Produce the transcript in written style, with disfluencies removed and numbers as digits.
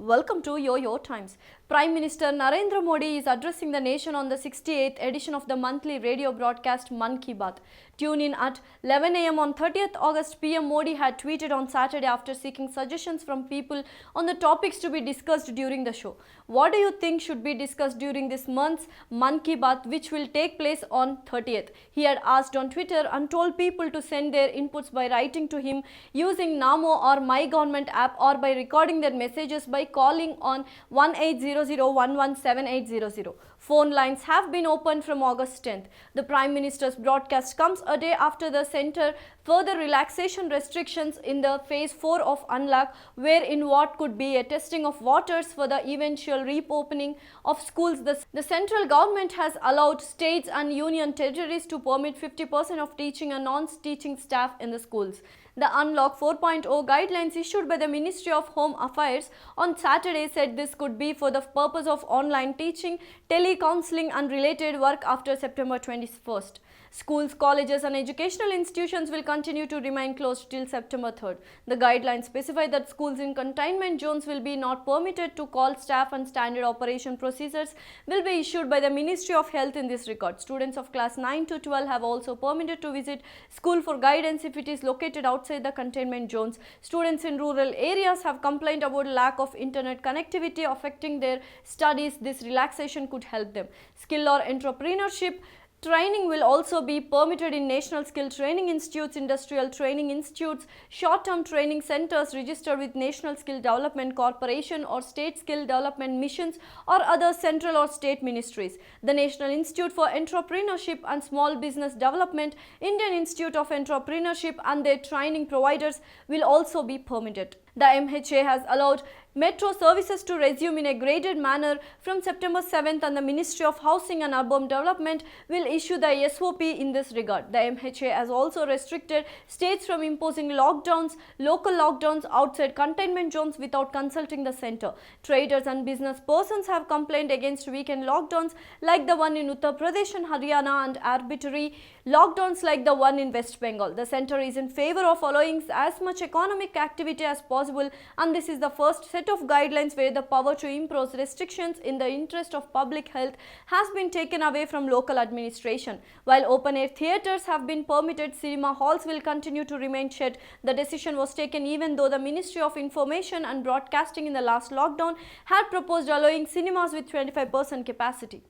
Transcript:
Welcome to Yo Times. Prime Minister Narendra Modi is addressing the nation on the 68th edition of the monthly radio broadcast Mann Ki Baat. Tune in at 11 am on 30th August. PM Modi had tweeted on Saturday after seeking suggestions from people on the topics to be discussed during the show. What do you think should be discussed during this month's Mann Ki Baat, which will take place on 30th? He had asked on Twitter and told people to send their inputs by writing to him using Namo or My Government app or by recording their messages by calling on 1800117800. Phone lines have been opened from August 10th. The Prime Minister's broadcast comes a day after the centre further relaxation restrictions in the phase 4 of unlock, where in what could be a testing of waters for the eventual reopening of schools, the central government has allowed states and union territories to permit 50% of teaching and non-teaching staff in the schools. The Unlock 4.0 guidelines issued by the Ministry of Home Affairs on Saturday said this could be for the purpose of online teaching, tele-counseling and related work after September 21st. Schools, colleges and educational institutions will continue to remain closed till September 3rd. The guidelines specify that schools in containment zones will be not permitted to call staff and standard operation procedures will be issued by the Ministry of Health in this regard. Students of class 9 to 12 have also permitted to visit school for guidance if it is located outside the containment zones. Students in rural areas have complained about lack of internet connectivity affecting their studies. This relaxation could help them. Skill or entrepreneurship training will also be permitted in National Skill Training Institutes, Industrial Training Institutes, short-term training centers registered with National Skill Development Corporation or State Skill Development Missions or other central or state ministries. The National Institute for Entrepreneurship and Small Business Development, Indian Institute of Entrepreneurship and their training providers will also be permitted. The MHA has allowed metro services to resume in a graded manner from September 7th, and the Ministry of Housing and Urban Development will issue the SOP in this regard. The MHA has also restricted states from imposing lockdowns, local lockdowns outside containment zones without consulting the centre. Traders and business persons have complained against weekend lockdowns like the one in Uttar Pradesh and Haryana and arbitrary lockdowns like the one in West Bengal. The centre is in favour of allowing as much economic activity as possible, and this is the first set of guidelines where the power to impose restrictions in the interest of public health has been taken away from local administration. While open-air theatres have been permitted, cinema halls will continue to remain shut. The decision was taken even though the Ministry of Information and Broadcasting in the last lockdown had proposed allowing cinemas with 25% capacity.